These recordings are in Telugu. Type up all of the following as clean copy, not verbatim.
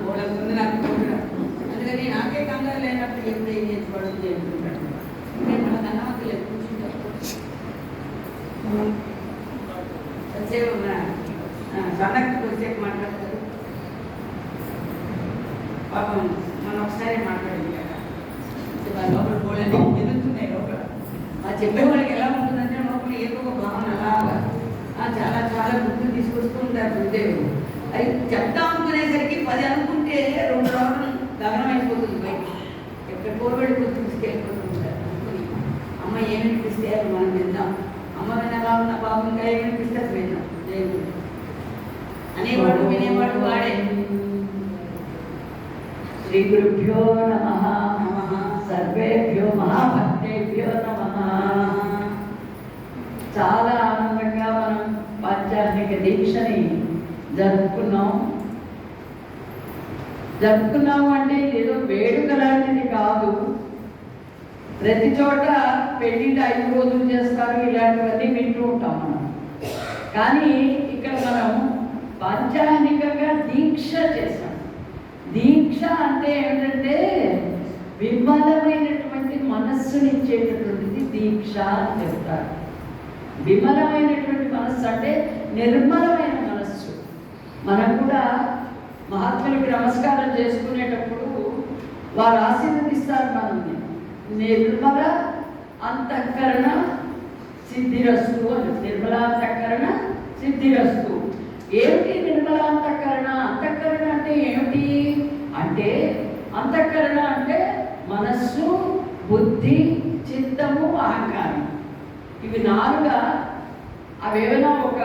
వాళ్ళకుంది నాకు కూడా. అందుకని నాకే కంగారు లేనప్పుడు ఎప్పుడు ఏం చేసుకోవడం చేసుకుంటాడు. మన ధనవంతులు ఎప్పుడు వచ్చే సన్నకు వచ్చేపు మాట్లాడతారు. పాపం మనం ఒకసారి మాట్లాడింది కదా, లోపల పోలేని ఎదుగుతున్నాయి లోపల. ఆ చెప్పే వాళ్ళకి ఎలా ఉంటుందంటే లోపల ఏదో ఒక భావన అలాగా చాలా చాలా గుర్తు తీసుకొస్తూ ఉంటారు గురుదేవుడు. అది చెప్తా అనుకునేసరికి 10 అనుకుంటే 2 రోజులు గగనం అయిపోతుంది. బయట ఎక్కడ కోవిడ్ గుర్తు తీసుకెళ్ళిపోతూ ఉంటారు. అమ్మ ఏమి వినిపిస్తే అది మనం విందాం, అమ్మ వినగా ఉన్న బాబు ఇంకా ఏమి వినిపిస్తే అది విందాం. దేవుడు అనేవాడు వినేవాడు వాడే. శ్రీ గురుభ్యో నమః. సర్వేభ్యో మహాభక్తేభ్యో నమః. చాలా ఆనందంగా మనం ఆధ్యాత్మిక దీక్షని జరుపుకున్నాము అంటే ఏదో వేడుక లాంటిది కాదు. ప్రతి చోట పెళ్ళిళ్ళు 5 రోజులు చేస్తారు, ఇలాంటివన్నీ వింటూ ఉంటాం మనం. కానీ ఇక్కడ మనం ఆధ్యాత్మికంగా దీక్ష చేశాం. దీక్ష అంటే ఏంటంటే విమలమైనటువంటి మనస్సునిచ్చేటటువంటిది దీక్ష అని చెప్తారు. విమలమైనటువంటి మనస్సు అంటే నిర్మలమైన మనస్సు. మనం కూడా మహాత్ములకి నమస్కారం చేసుకునేటప్పుడు వారు ఆశీర్వదిస్తారు మనల్ని. నిర్మల అంతఃకరణ సిద్ధిరస్తు అని. నిర్మలాంతఃకరణ సిద్ధిరస్తు. ఏమిటి నిర్మలాంతఃకరణ? అంతఃకరణ అంటే ఏమిటి అంటే, అంతఃకరణ అంటే మనస్సు, బుద్ధి, చిత్తము, అహంకారం. ఇవి 4గా అవేమైనా ఒక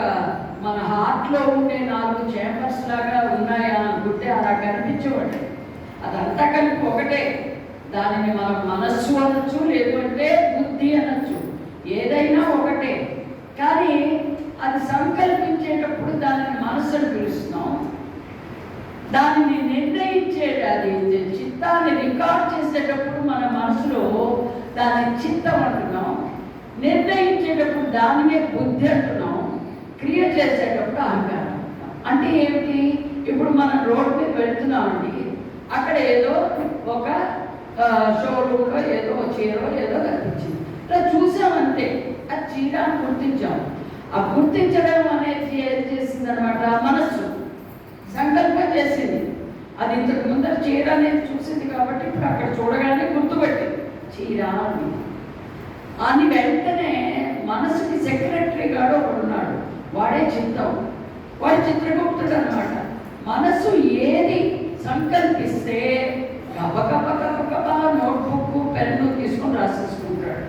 మన హార్ట్లో ఉండే 4 చేంబర్స్ లాగా ఉన్నాయా అనుకుంటే అలా కనిపించవండి. అదంతా కలిపి ఒకటే. దానిని మనం మనస్సు అనొచ్చు, లేదంటే బుద్ధి అనొచ్చు, ఏదైనా ఒకటే. కానీ అది సంకల్పించేటప్పుడు దానిని మనస్సును పిలుస్తున్నాం. దానిని నిర్ణయించేది, అది చిత్తాన్ని రికార్డ్ చేసేటప్పుడు మన మనసులో దాన్ని చిత్తం అంటున్నాం. నిర్ణయించేటప్పుడు దానినే బుద్ధి అంటున్నాం. క్రియ చేసేటప్పుడు అహంకారం అంటున్నాం. అంటే ఏమిటి? ఇప్పుడు మనం రోడ్డు మీద వెళ్తున్నామండి, అక్కడ ఏదో ఒక షోరూమ్లో ఏదో చీరో ఏదో కనిపించింది, ఇలా చూసామంతే. ఆ చీర అని గుర్తించాం. ఆ గుర్తించడం అనేది ఏం చేసింది అనమాట? మనస్సు సంకల్పం చేసింది. అది ఇంతకు ముందర చీర అనేది చూసింది కాబట్టి ఇప్పుడు అక్కడ చూడగానే గుర్తుపెట్టింది చీర అని. వెంటనే మనసుకి సెక్రటరీ గాడు ఒకడు ఉన్నాడు, వాడే చిత్తం, వాడి చిత్రగుప్తుడు అనమాట. మనసు ఏది సంకల్పిస్తే గబగబా నోట్బుక్ పెన్ను తీసుకొని రాసేసుకుంటాడు,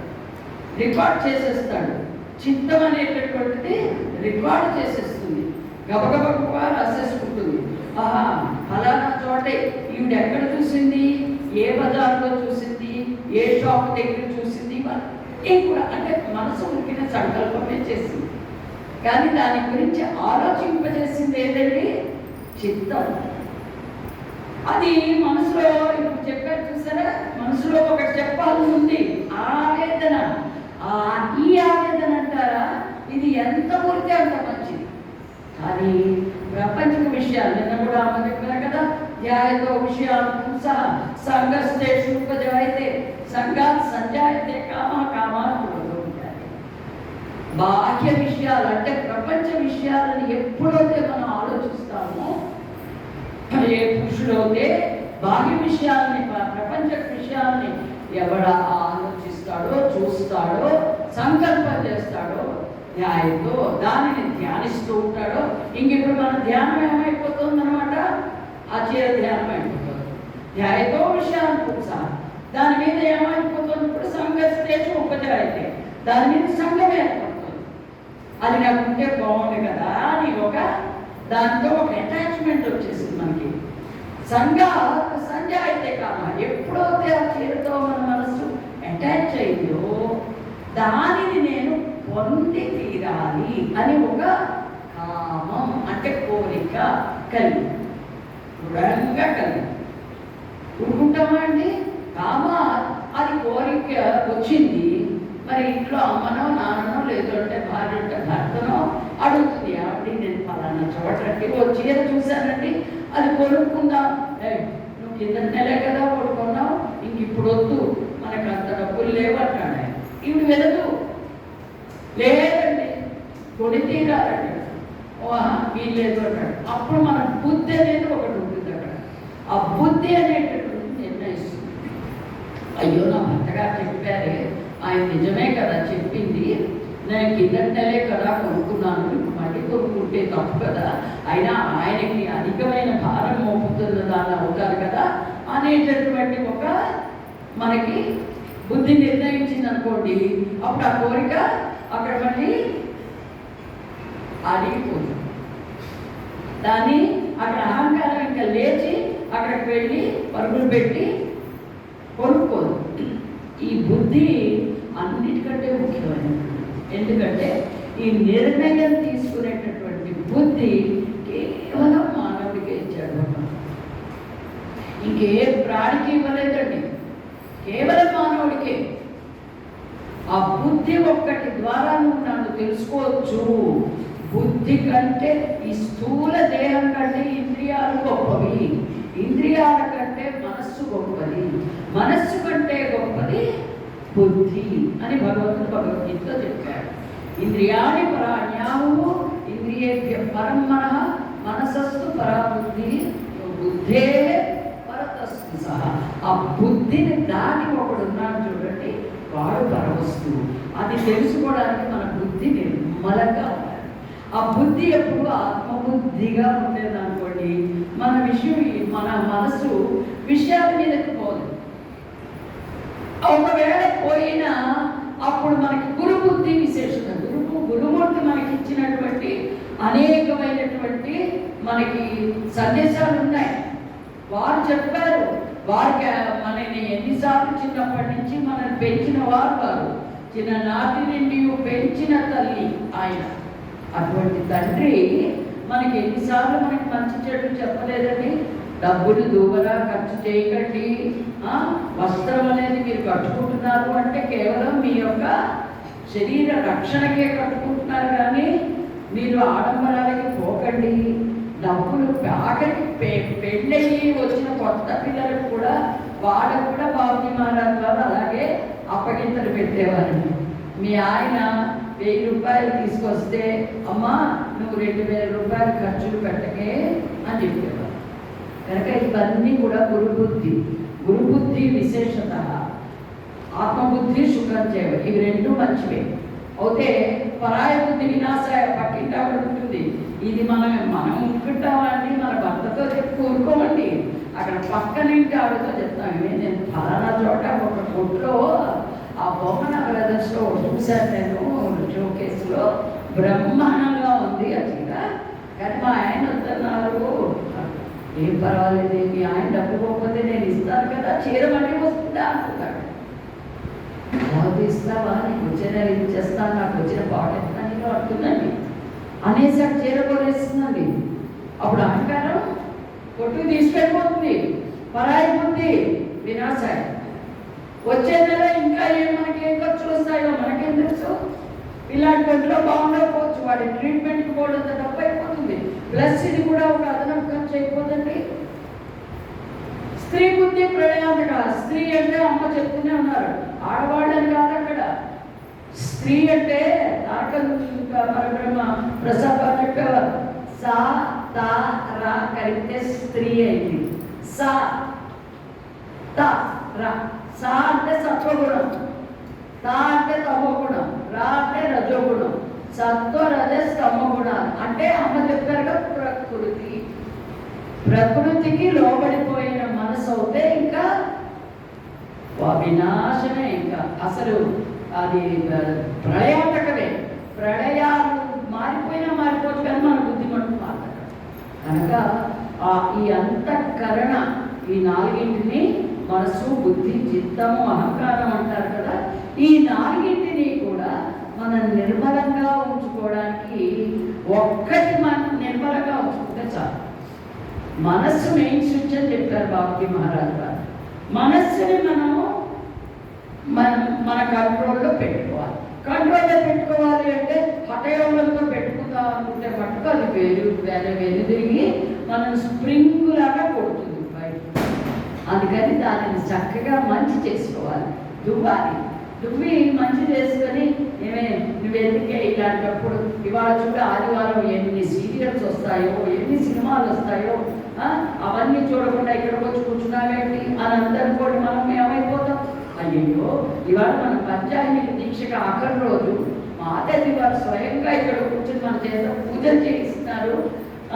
రికార్డ్ చేసేస్తాడు. చిత్తం అనేటటువంటిది రికార్డ్ చేసేస్తుంది, గబగబా రాసేసుకుంటుంది. ఆహా, ఫలానా చోటే ఈవిడ ఎక్కడ చూసింది, ఏ బజార్లో చూసింది, ఏ షాప్ దగ్గర చూసింది, కూడా అంటే మనసు ఉరికిన సంకల్పమే చేసింది. కానీ దాని గురించి ఆలోచింపజేసింది ఏదండి? చిత్తం. అది మనసులో ఇప్పుడు చెప్పారు చూసారా, మనసులో ఒకటి చెప్పాలని ఉంది, ఆవేదన. ఈ ఆవేదన అంటారా, ఇది ఎంత ఊరితే అంత మంచిది. కానీ ప్రపంచక విషయాలు నిన్న కూడా అమ్మ చెప్పారు కదా, ధ్యాయతో విషయాలు పుంసః సంగస్తేషు ఉపజాయతే సంగాత్ సంజాయతే కామాత్ ఉంటాయి. బాహ్య విషయాలు అంటే ప్రపంచ విషయాలను ఎప్పుడైతే మనం ఆలోచిస్తామో, ఏ పురుషుడైతే బాహ్య విషయాలని, ప్రపంచ విషయాల్ని ఎవడ ఆలోచిస్తాడో, చూస్తాడో, సంకల్పం చేస్తాడో, ధ్యాయంతో దానిని ధ్యానిస్తూ ఉంటాడో, ఇంకెప్పుడు మన ధ్యానం ఏమైపోతుంది అనమాట? ఆచర్య ధ్యానం అయిపోతుంది. ధ్యాయతో విషయాన్ని పురుషా, దాని మీద ఏమైపోతుంది? ఇప్పుడు సంగస్తేషు ఉపజాయతే, దాని మీద సంఘం ఏర్పడుతుంది. అది నాకు ఉంటే బాగుంది కదా అని దాంతో ఒక అటాచ్మెంట్ వచ్చేసింది మనకి. సంజాయితే కామ, ఎప్పుడైతే ఆ చీరతో మన మనసు అటాచ్ అయిందో దానిని నేను పొంది తీరాలి అని ఒక కామం అంటే కోరిక కలిగి, దృఢంగా కలిగి ఊరుకుంటామా అండి? కామ అది కోరిక వచ్చింది. మరి ఇంట్లో అమ్మనో నాన్ననో లేదంటే భార్య భర్తనో అడుగుతుంది, ఆవిడ నేను ఫలానా చోటండి ఓ చీర చూశానండి, అది కొనుక్కుందాం, నువ్వు కింద నెలే కదా కొనుక్కున్నావు, ఇంక ఇప్పుడు వద్దు, మనకు అంత డబ్బులు లేవంటాడు ఆయన. ఇవి వెళదు, లేదండి కొని తీరాలండి, వీల్లేదు అంటాడు. అప్పుడు మన బుద్ధి అనేది ఒకటి ఉంటుంది అక్కడ. ఆ బుద్ధి అనేటటువంటి నిర్ణయిస్తుంది. అయ్యో నా భర్తగారు చెప్పారే, ఆయన నిజమే కదా చెప్పింది, నేను కిందటి నెలే కదా కొనుక్కున్నాను, ఇప్పుడు మళ్ళీ కొనుక్కుంటే తప్పు కదా, అయినా ఆయనకి అధికమైన భారం మోపుతున్న దాన్ని అవుతారు కదా అనేటటువంటి ఒక మనకి బుద్ధి నిర్ణయించింది అనుకోండి. అప్పుడు ఆ కోరిక అక్కడ మళ్ళీ అడిగిపోతుంది. దాన్ని అక్కడ అహంకారం ఇంకా లేచి అక్కడికి వెళ్ళి పరుగులు పెట్టి కొనుక్కోదు. ఈ బుద్ధి అన్నిటికంటే ముఖ్యమైనది. ఎందుకంటే ఈ నిర్ణయం తీసుకునేటటువంటి బుద్ధి కేవలం మానవుడికే ఇచ్చాడు. ఇంకే ప్రాణికి ఇవ్వలేదండి, కేవలం మానవుడికే. ఆ బుద్ధి ఒక్కటి ద్వారా నువ్వు నన్ను తెలుసుకోవచ్చు. బుద్ధి కంటే ఈ స్థూల దేహం కంటే ఇంద్రియాలు గొప్పవి, ఇంద్రియాల కంటే మనస్సు గొప్పది, మనస్సు కంటే గొప్పది బుద్ధి అని భగవంతుడు భగవద్గీతలో చెప్పాడు. ఇంద్రియాణి పరాణ్యాహు ఇంద్రియేభ్య పరం మనః మనసస్తు పరా బుద్ధి బుద్ధే పరతస్తు సహా. ఆ బుద్ధిని దాటి ఒకడు ఉన్నాడు చూడండి, వాడు పరవస్తువు. అది తెలుసుకోవడానికి మన బుద్ధి నిర్మలంగా ఉండాలి. ఆ బుద్ధి ఎప్పుడు ఆత్మబుద్ధిగా ఉండేది అనుకోండి, మన మనసు విషయాల మీదకి పోదు. ఒకవేళ పోయినా అప్పుడు మనకి గురుబుద్ధి విశేషత, గురుమూర్తి మనకి ఇచ్చినటువంటి అనేకమైనటువంటి మనకి సందేశాలు ఉన్నాయి. వారు చెప్పారు, వారికి మనని ఎన్నిసార్లు చిన్నప్పటి నుంచి మనల్ని పెంచిన వారు చిన్ననాటి నుండి పెంచిన తల్లి ఆయన. అటువంటి తండ్రి మనకి ఎన్నిసార్లు మనకి మంచి చెడు చెప్పలేదండి. డబ్బులు దూబరా ఖర్చు చేయకండి, వస్త్రం అనేది మీరు కట్టుకుంటున్నారు అంటే కేవలం మీ యొక్క శరీర రక్షణకే కట్టుకుంటున్నారు, కానీ మీరు ఆడంబరాలకి పోకండి. డబ్బులు ఆఖరికి పెళ్ళయి వచ్చిన కొత్త పిల్లలకు కూడా వాళ్ళకు కూడా బాబుజీ మహారాజ్ గారు అలాగే అప్పగింతలు పెట్టేవారండి. మీ ఆయన 1000 రూపాయలు తీసుకొస్తే, అమ్మా నువ్వు 2000 రూపాయలు ఖర్చులు పెట్టకే అని చెప్పేవారు. కనుక ఇవన్నీ కూడా గురుబుద్ధి విశేషత. ఆత్మబుద్ధి సుఖం చేయవ, ఇవి రెండు మంచివే. అయితే పరాయ బుద్ధి వినాశాయ, పక్కింటా ఉంటుంది. ఇది మనం ఉంటుంటామండి, మన భర్తతో చెప్పి కోరుకోమండి, అక్కడ పక్కనింటి ఆవిడతో చెప్తామే. నేను ఫలానా చోట ఒక కొట్లో ఆ బొమ్మన బ్రదర్స్లో చూశాను, నేను షోకేస్లో బ్రహ్మాండంగా ఉంది ఆ చీర, కానీ మా ఆయన వద్దన్నారు. ఏం పర్వాలేదు, మీ ఆయన డబ్బు పోకపోతే నేను ఇస్తాను కదా, చీర మళ్ళీ వస్తుందా అనుకుంటాడు. బాబు ఇస్తావా, నీకు వచ్చిన ఇచ్చేస్తాను, నాకు వచ్చిన బాగుంటుందా నేను అంటుందండి అనేసి ఆ చీర కొనేస్తుందండి. అప్పుడు అహంకారం కొట్టుకు తీసుకెళ్ళిపోతుంది. పరాయి బుద్ధి వినాశాయి. వచ్చే నెల ఇంకా మనకేం ఖర్చులు వస్తాయో మనకేం తెలుసు. ఇలాంటి గంటలో బాగుండకపోవచ్చు, వాడి ట్రీట్మెంట్కి పోవడంతో డబ్బు అయిపోతుంది, ప్లస్ ఇది కూడా ఒక అదనపు ఖర్చు అయిపోతుంది. స్త్రీ బుద్ధి ప్రళయాంతక. స్త్రీ అంటే అమ్మ చెప్తూనే ఉన్నారు, ఆడవాళ్ళని కాదు అక్కడ. స్త్రీ అంటే పరబ్రహ్మ ప్రసాద్ చెప్పేవారు, సా తా రా కలిపితే స్త్రీ అయింది. సా తా రా. సా అంటే సత్వగుణం, తా అంటే తమోగుణం, రా అంటే రజోగుణం. సత్వ రజస్ తమోగుణాలు అంటే అమ్మ చెప్పారుగా ప్రకృతికి లోబడిపోయిన మనసు అవుతే ఇంకా వినాశమే. ఇంకా అసలు అది ప్రళయాంతకమే. ప్రళయాలు మారిపోవచ్చు, కానీ మన బుద్ధి మటుకు మారదు. కనుక ఈ అంతఃకరణ, ఈ నాలుగింటిని మనసు, బుద్ధి, చిత్తము, అహంకారం అంటారు కదా, ఈ నాలుగింటిని కూడా మనం నిర్మలంగా ఉంచుకోవడానికి ఒక్కటి మనం నిర్మలంగా ఉంచుకుంటే చాలు. మనస్సు మెయిన్ స్విచ్ అని చెప్పారు బాబుజీ మహారాజ్ గారు. మనస్సుని మన కంట్రోల్లో పెట్టుకోవాలి. కంట్రోల్లో పెట్టుకోవాలి అంటే హఠయోగంతో పెట్టుకుందాం అనుకుంటే మటుకు అది వేరు తిరిగి మనం స్ప్రింగ్ లాగా అందుకని దానిని చక్కగా మంచి చేసుకోవాలి, దువ్వాలి. దువ్వి మంచి చేసుకొని నువ్వు ఎందుకే ఇలాంటప్పుడు ఇవాళ చూడ ఆదివారం ఎన్ని సీరియల్స్ వస్తాయో, ఎన్ని సినిమాలు వస్తాయో, అవన్నీ చూడకుండా ఇక్కడికి వచ్చి కూర్చున్నావేంటి అని అందరూ కూడా మనం ఏమైపోతాం. అయ్యో ఇవాళ మన పంచాయతీ దీక్షకు ఆఖరి రోజు మాతల్లి వారు స్వయంగా ఇక్కడ కూర్చొని మన చేత పూజలు చేయిస్తున్నారు.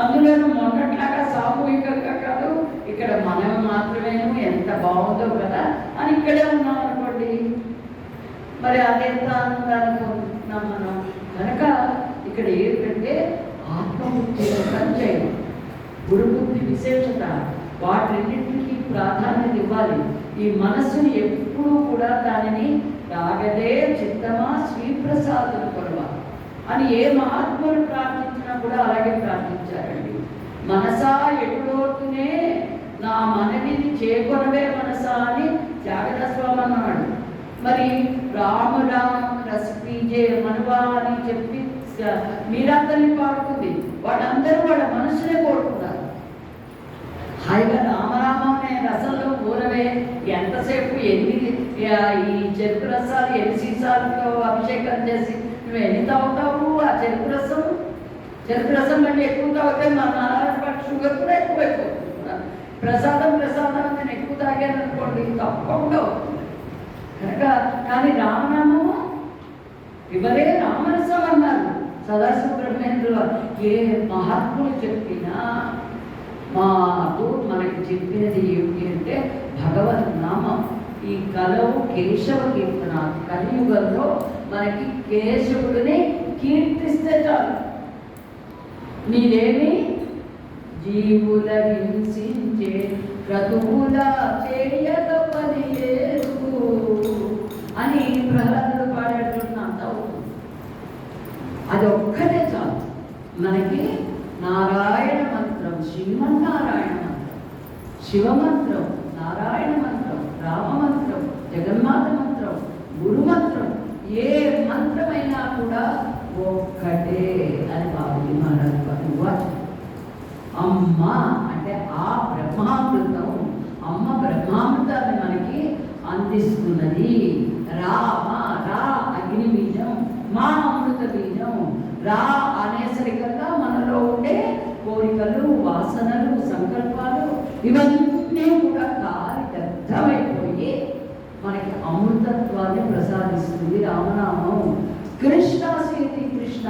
అందులోనూ మొన్నట్లాగా సామూహికంగా కాదు, ఇక్కడ మనం మాత్రమేమో ఎంత బాగుందో కదా అని ఇక్కడే ఉన్నాం అనుకోండి. మరి అదెంత ఆనందాన్ని పొందుతున్నాం మనం. కనుక ఇక్కడ ఏంటంటే ఆత్మబుద్ధి సంచయం, గురుబుద్ధి విశేషత, వాటిన్నింటికి ప్రాధాన్యత ఇవ్వాలి. ఈ మనస్సుని ఎప్పుడూ కూడా దానిని రాగదే చిత్తమా శ్రీప్రసాదం కొరవ అని ఏ మహాత్ములు ప్రార్థించినా కూడా అలాగే ప్రార్థించారండి. మనసా ఎప్పుడోతునే నా మనవిని చేకొనవే మనసా అని త్యాగరాజ స్వామి అన్నాడు. మరి రామ రామ రసపీజే మనవా అని చెప్పి మీరందరినీ పాడుతుంది. వాళ్ళందరూ వాళ్ళ మనసునే కోరుకున్నారు. హాయిగా రామరామ అనే రసంలో ఊరవే, ఎంతసేపు ఎన్ని ఈ చెరుకు రసాలు ఎన్ని సీసాలతో అభిషేకం చేసి నువ్వు ఎన్ని తాగుతావు ఆ చెరుకు రసం. చెరుకు రసం అంటే ఎక్కువ తాగితే మా నాన్న షుగర్ కూడా ఎక్కువైపోతుంది. ప్రసాదం నేను ఎక్కువ తాగాను అనుకోండి తప్పకుండా. కనుక కానీ రామనామము ఇవరే రామరసం అన్నారు సదాశివ బ్రహ్మేంద్రులు. ఏ మహాత్ములు చెప్పినా మాకు మనకి చెప్పినది ఏమిటి అంటే భగవన్ నామం. ఈ కలవు కేశవ కీర్తన, కలియుగంలో మనకి కేశవుడిని కీర్తిస్తే చాలు. నీదేమి జీవుల హింసించే క్రతువుల చేయక పని లేదు అని ప్రహ్లాదుడు పాడేటువంటి అంత అవుతుంది. అది ఒక్కటే చాలు మనకి. నారాయణ మంత్రం, శ్రీమన్నారాయణ మంత్రం, శివమంత్రం, నారాయణ మంత్రం, రామ మంత్రం, జగన్మాత మంత్రం, గురు మంత్రం, ఏ మంత్రమైనా కూడా ఒక్కటే అని బాబుజీ మహారాజ్. అమ్మ అంటే ఆ బ్రహ్మామృతం, అమ్మ బ్రహ్మామృతాన్ని మనకి అందిస్తున్నది. రామ రా అగ్ని బీజం, మా అమృత బీజం. రా అనేసరికల్లా మనలో ఉండే కోరికలు, వాసనలు, సంకల్పాలు ఇవన్నీ కూడా కాలి దగ్ధమైపోయి మనకి అమృతత్వాన్ని ప్రసాదిస్తుంది రామనామం. కృష్ణాసేతి కృష్ణ.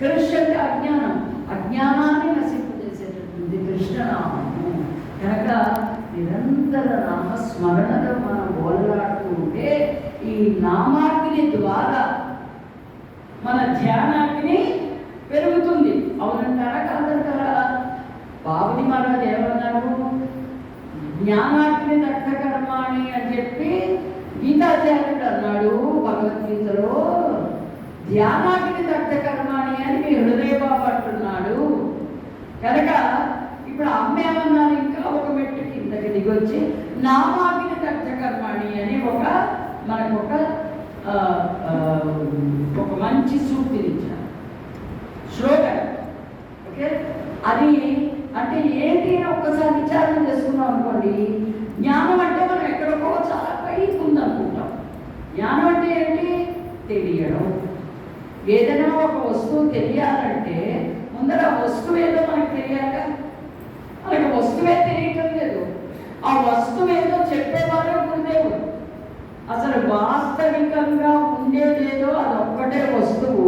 కృష్ణ అంటే అజ్ఞానం, అజ్ఞానాన్ని నశింపజేసేటటువంటి కృష్ణనామము. కనుక నిరంతర నామస్మరణలో మనం ఓలాడుతూ ఉంటే ఈ నామాగ్ని ద్వారా మన ధ్యానాగ్ని పెరుగుతుంది. అవునంటారా కాదంటారా? బాబుజీ మహారాజ్ ఏమన్నారు? జ్ఞానాగ్ని దగ్ధకర్మాణి అని చెప్పి గీతాచార్యుడు అన్నాడు భగవద్గీతలో. ధ్యానాగ్ని దగ్ధకర్మాణి అని మీ హృదయబాబు అంటున్నాడు. కనుక ఇప్పుడు అమ్మ ఏమన్నారు? ఇంకా ఒక మెట్టు కిందకి దిగొచ్చి నామాగ్ని దగ్ధకర్మాణి అని మనకు ఒక మంచి సూక్తినిచ్చారు, శ్లోకం. ఓకే, అది అంటే ఏంటి అని ఒక్కసారి విచారణ చేసుకున్నాం అనుకోండి. జ్ఞానం అంటే మనం ఎక్కడికో చాలా పైకి ఉందనుకుంటాం. జ్ఞానం అంటే ఏంటి? తెలియడం. ఏదైనా ఒక వస్తువు తెలియాలంటే ముందర ఆ వస్తువు ఏదో మనకు తెలియాక, మనకి వస్తువే తెలియటం లేదు. ఆ వస్తువు ఏదో చెప్పేవారు గురుదేవుడు. అసలు వాస్తవికంగా ఉండేదేదో అది ఒక్కటే వస్తువు,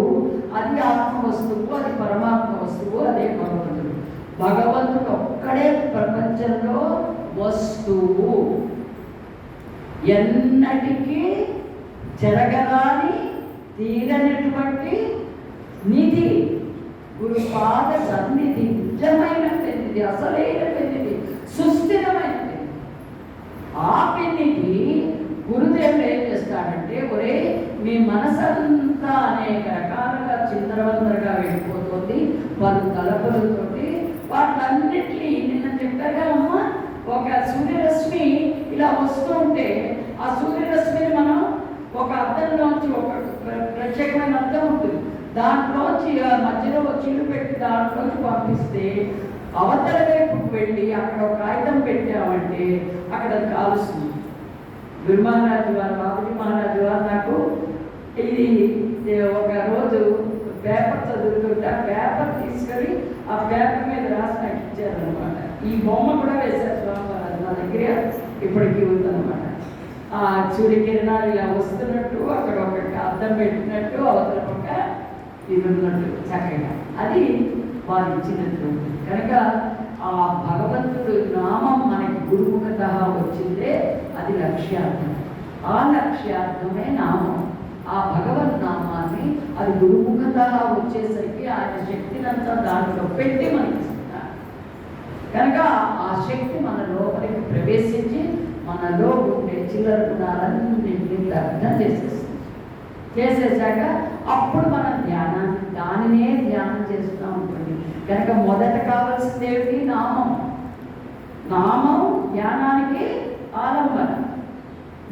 అది ఆత్మ వస్తువు, అది పరమాత్మ వస్తువు, అదే భగవంతుడు. భగవంతుడు ఒక్కడే ప్రపంచంలో వస్తువు. ఎన్నటికీ జరగరాని తీరనటువంటి నిధి, గురుపాద సన్నిధి, నిజమైన పెన్నిధి, అసలైన పెన్నిధి, సుస్థిరమైన పెన్నిధి. ఆ పెన్నిధి గురుదేవుడు ఏం చేస్తాడంటే, ఒరే మీ మనసంతా అనేక రకాలుగా చిందరవందరగా వెళ్ళిపోతుంది పలు తలపులతోటి. వాటిలన్నిటినీ నిన్న చెప్పాగా అమ్మ, ఒక సూర్యరశ్మి ఇలా వస్తూ ఉంటే ఆ సూర్యరశ్మిని మనం ఒక అద్దంలోంచి, ఒక ప్రత్యేకమైన అద్దం ఉంటుంది, దాంట్లోంచి మధ్యలో చిల్లు పెట్టి దాంట్లోంచి పంపిస్తే అవతల వైపుకు వెళ్ళి అక్కడ ఒక కాగితం పెట్టామంటే అక్కడ కాలుస్తుంది. గురు మహారాజు వారు, బాబుజీ మహారాజు వారు నాకు ఇది ఒక రోజు పేపర్ చదువుతుంటే ఆ పేపర్ తీసుకొని ఆ పేపర్ మీద రాసి నాకు ఇచ్చారనమాట. ఈ బొమ్మ కూడా వేశారు స్వామి మహారాజు, నా దగ్గర ఇప్పటికీ ఉందన్నమాట. ఆ సూర్యకిరణాలు ఇలా వస్తున్నట్టు, అక్కడ ఒక అద్దం పెట్టినట్టు, అవతల పక్క ఇది ఉన్నట్టు చక్కగా అది వారు ఇచ్చినట్టు. కనుక ఆ భగవంతుడు నామం మనకి గురుముఖత వచ్చిందే, అది లక్ష్యార్థం. ఆ లక్ష్యార్థమే నామం. ఆ భగవన్ నామాన్ని అది గురుముఖత వచ్చేసరికి ఆయన శక్తినంతా దాంట్లో పెట్టి మనకి ఇస్తున్నారు. కనుక ఆ శక్తి మన లోపలికి ప్రవేశించి మనలో ఉండే చిల్లర గుణాలన్నింటినీ దగ్ధం చేసేసాక అప్పుడు మనం దానినే ధ్యానం చేస్తూ ఉంటుంది. కనుక మొదట కావాల్సింది ఏమిటి? నామం. నామం ధ్యానానికి ఆలంబన.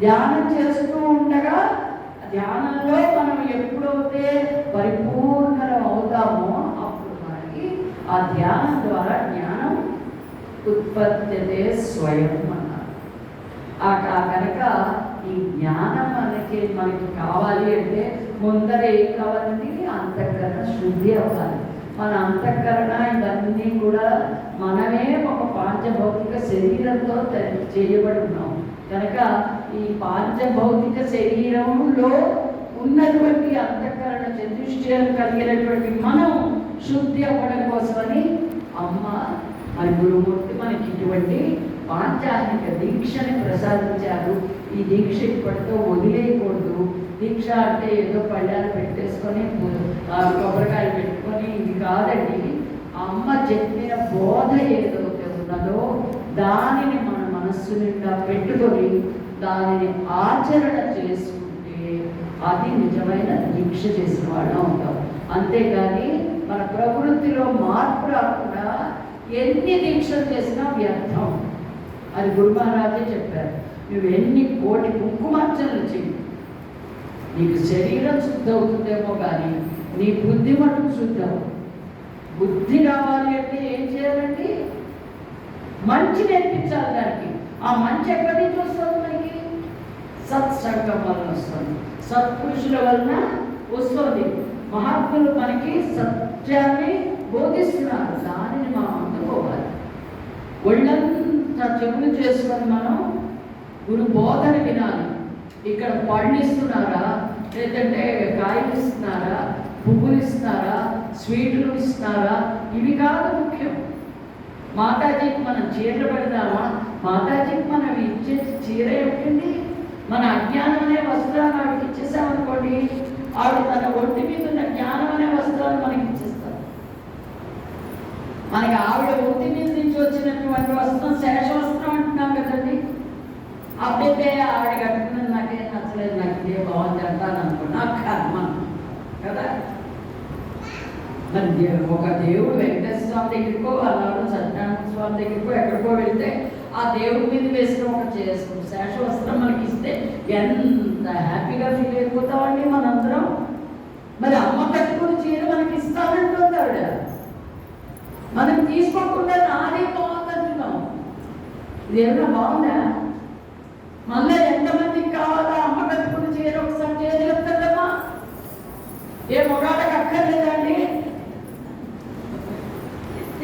ధ్యానం చేస్తూ ఉండగా ధ్యానంలో మనం ఎప్పుడైతే పరిపూర్ణం అవుతామో అప్పుడు మనకి ఆ ధ్యానం ద్వారా జ్ఞానం ఉత్పత్తితే స్వయం అన్నారు. కనుక ఈ జ్ఞానం మనకి కావాలి అంటే ముందర ఏం కావాలండి? అంతఃకరణ శుద్ధి అవ్వాలి. మన అంతఃకరణ ఇవన్నీ కూడా మనమే ఒక పాంచభౌతిక శరీరంతో చేయబడి ఉన్నాం. కనుక ఈ పాంచభౌతిక శరీరంలో ఉన్నటువంటి అంతఃకరణ చతుష్టయాలు కలిగినటువంటి మనం శుద్ధి అవ్వడం కోసమని అమ్మ మరి గురుమూర్తి మనకి ఇటువంటి పాంచాహిక దీక్షని ప్రసాదించారు. ఈ దీక్ష ఇప్పటితో వదిలేయకూడదు. దీక్ష అంటే ఏదో పళ్ళాలు పెట్టేసుకొని కొబ్బరికాయలు పెట్టుకొని ఇది కాదండి. అమ్మ చెప్పిన బోధ ఏదైతే ఉన్నదో దానిని మన మనస్సు నిండా పెట్టుకొని దానిని ఆచరణ చేసుకుంటే అది నిజమైన దీక్ష చేసిన వాళ్ళు అవుతాం. అంతేగాని మన ప్రవృత్తిలో మార్పు రాకుండా ఎన్ని దీక్షలు చేసినా వ్యర్థం. అది గురు మహారాజే చెప్పారు. నువ్వు ఎన్ని కోటి కుంకుమార్చనలు చెయ్యి, నీకు శరీరం శుద్ధి అవుతుందేమో కానీ నీ బుద్ధి మటుకు శుద్ధి అవుతుంది. బుద్ధి రావాలి అంటే ఏం చేయాలండి? మంచి నేర్పించాలి దానికి. ఆ మంచి ఎక్కడి నుంచి వస్తుంది? మనకి సత్సంగం వలన వస్తుంది, సత్పురుషుల వలన వస్తుంది. మహాత్ములు మనకి సత్యాన్ని బోధిస్తున్నారు, దానిని మనం అందుకోవాలి. ఒళ్ళంతా చెవులు చేసుకొని మనం గురు బోధన వినాలి. ఇక్కడ పళ్ళు ఇస్తున్నారా, లేదంటే కాయలు ఇస్తున్నారా, పువ్వులు ఇస్తున్నారా, స్వీట్లు ఇస్తున్నారా, ఇవి కాదు ముఖ్యం. మాతాజీకి మనం చీరలు పెడదామా? మాతాజీకి మనం ఇచ్చే చీర ఏమిటండి? మన అజ్ఞానం అనే వస్త్రాన్ని ఆవిడకి ఇచ్చేసామనుకోండి, ఆవిడ తన ఒంటి మీద ఉన్న జ్ఞానం అనే వస్త్రాన్ని మనకి ఇచ్చేస్తారు. మనకి ఆవిడ ఒంటి మీద నుంచి వచ్చినటువంటి వస్త్రం శేషవస్త్రం అంటున్నాం కదండి. అప్పుడైతే ఆవిడ కట్టుకున్నది నాకేం నచ్చలేదు, నాకు ఇదే బాగుంది అంటాను అనుకున్నా కర్మ కదా. మరి ఒక దేవుడు వెంకటేశ్వర స్వామి దగ్గరికో అన్నాడు, సత్యనారాయణ స్వామి దగ్గరికో ఎక్కడికో వెళ్తే ఆ దేవుడి మీద వేసిన ఒక శేషవస్త్రం మనకి ఇస్తే ఎంత హ్యాపీగా ఫీల్ అయిపోతామండి మనందరం. మరి అమ్మ కట్టుకుని చీర మనకి ఇస్తానంటుంది ఆవిడ, మనం తీసుకోకుండా నాదే బాగుందంటున్నాం. ఇదేమన్నా బాగుందా? మళ్ళీ ఎంతమందికి కావాలా అమ్మ కట్టుకుని చీర? ఒకసారి చేసి చెప్తాడమ్మా. ఏ మొగాళ్ళకి అక్కర్లేదండి?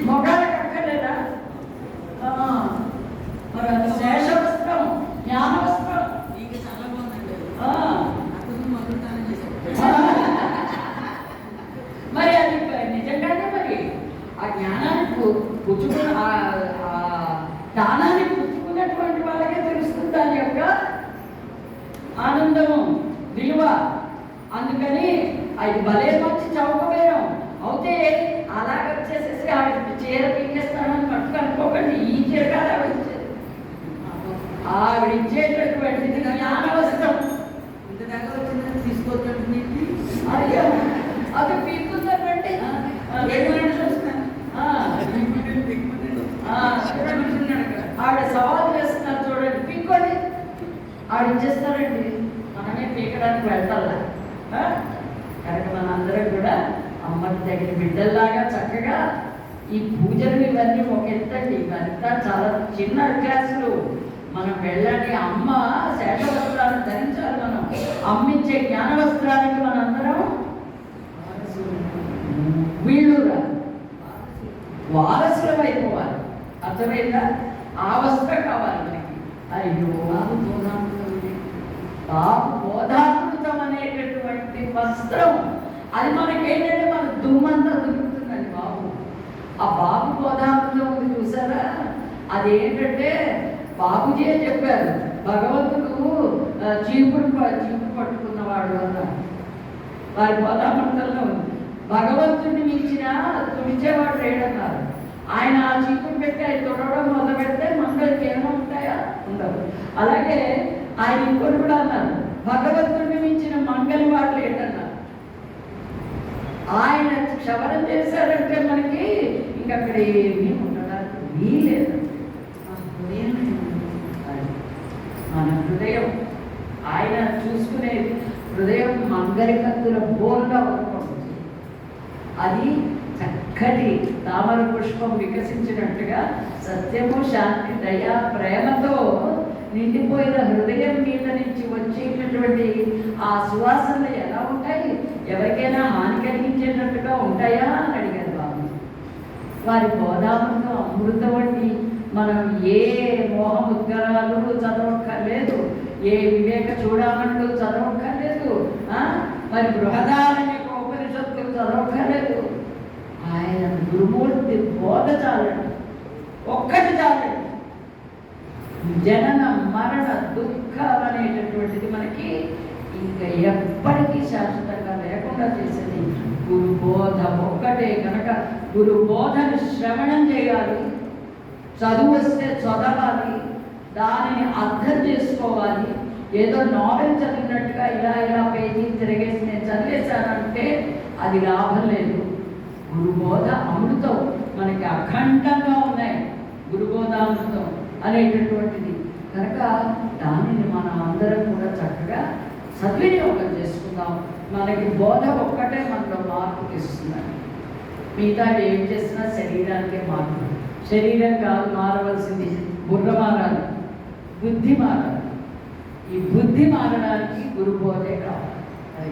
మొగాళ్ళకి అక్కర్లేదా? మరి అది శేషవస్త్రం, జ్ఞానవస్త్రం. మరి అది నిజంగానే మరి ఆ జ్ఞానాన్ని పుచ్చుకున్న దానాన్ని పుచ్చుకున్నటువంటి వాళ్ళకే తెలుస్తుంది దాని యొక్క ఆనందము, విలువ. అందుకని అది భలే మంచి చౌకవేరం అవుతే అలాగ వచ్చేసేసి ఆవిడ చీర పీకేస్తానని పట్టుకు అనుకోకండి. ఈ చీర కాదు ఆవిడ ఇచ్చేది, ఆవిడ ఇచ్చేటటువంటిది జ్ఞానవస్త్రం. ఇంతదాకా వచ్చిందని తీసుకోవద్దండి. అయ్యో అది పీకుతుందండి. ఆవిడ సవాల్ చేస్తున్నారు చూడండి, పీక్కోండి. ఆవిడ ఇచ్చేస్తారండి, మనమే పీకడానికి వెళ్తారా? కనుక మనందరం కూడా అమ్మకి దగ్గర బిడ్డల్లాగా చక్కగా ఈ పూజలు ఇవన్నీ ఒక ఎత్తండి, ఇవంతా చాలా చిన్న క్లాసులు. మనం వెళ్ళని అమ్మ శేషవస్త్రాన్ని ధరించాలి. మనం అమ్మించే జ్ఞాన వస్త్రానికి మనందరం వీళ్ళు వారసులం అయిపోవాలి. అర్థమైందా? ఆ వస్త్రం కావాలి మనకి. అయ్యో బాబు బోధామృతం అనేటటువంటి వస్త్రం, అది మనకేంటంటే మన దుమ్మంతా దొరుకుతుందండి బాబు. ఆ బాబు బోధామృతం ఉంది చూసారా, అదేంటంటే బాబుజీ చెప్పారు, భగవంతుడు చీపురు పట్టుకున్నవాడు అన్నారు. వారి బోధామృతంలో ఉంది. భగవంతుడిని మించిన తుడిచేవాడు లేడన్నారు. ఆయన ఆ చీపురు పెట్టి ఆయన తొడవడం మొదలు పెడితే మంగళకి ఏమైనా ఉంటాయా? ఉండవు. అలాగే ఆయన ఇంకోటి కూడా అన్నారు, భగవంతుడిని మించిన మంగళి వాడు లేడన్నారు. ఆయన క్షవరం చేశారంటే మనకి ఇంక అక్కడ ఏమీ ఉండడానికి వీలేదు. మన హృదయం ఆయన చూసుకునేది. హృదయం మంగళకత్తుల బోర్గా ఉంటుంది. అది చక్కటి తామర పుష్పం వికసించినట్టుగా సత్యము, శాంతి, దయ, ప్రేమతో నిండిపోయిన హృదయం మీద నుంచి వచ్చేటటువంటి ఆ సువాసనలు ఎలా ఉంటాయి? ఎవరికైనా హాని కలిగించేటట్టుగా ఉంటాయా అని అడిగారు బాబు. వారి బోధామృతం అమృతం అండి. మనం ఏ మోహముద్గరాలు చదవక్కర్లేదు, ఏ వివేక చూడమనులు చదవక్కర్లేదు, మరి బృహదారణ్య ఉపనిషత్తులు చదవక్కర్లేదు. ఆయన గురుమూర్తి బోధ చాలండి, ఒక్కటి చాలండి. జనన మరణ దుఃఖం అనేటటువంటిది మనకి ఇంకా ఎప్పటికీ శాశ్వతంగా లేకుండా చేసేది గురు బోధ ఒక్కటే. కనుక గురు బోధను శ్రవణం చేయాలి, చదువు వస్తే చదవాలి, దానిని అర్థం చేసుకోవాలి. ఏదో నావెల్ చదివినట్టుగా ఇలా పేజీ తిరిగేసి నేను చదివేశానంటే అది లాభం లేదు. గురుబోధ అమృతం మనకి అఖండంగా ఉన్నాయి. గురుబోధామృతం అనేటటువంటిది కనుక దానిని మనం అందరం కూడా చక్కగా సద్వినియోగం చేసుకుందాం. మనకి బోధ ఒక్కటే మనలో మార్పు తెస్తున్నాయి. మిగతా ఏం చేసినా శరీరానికే మార్పు. శరీరం కాదు మారవలసింది, బుర్ర మారాలి, బుద్ధి మారాలి. ఈ బుద్ధి మారడానికి గురుబోధే కావాలి. అది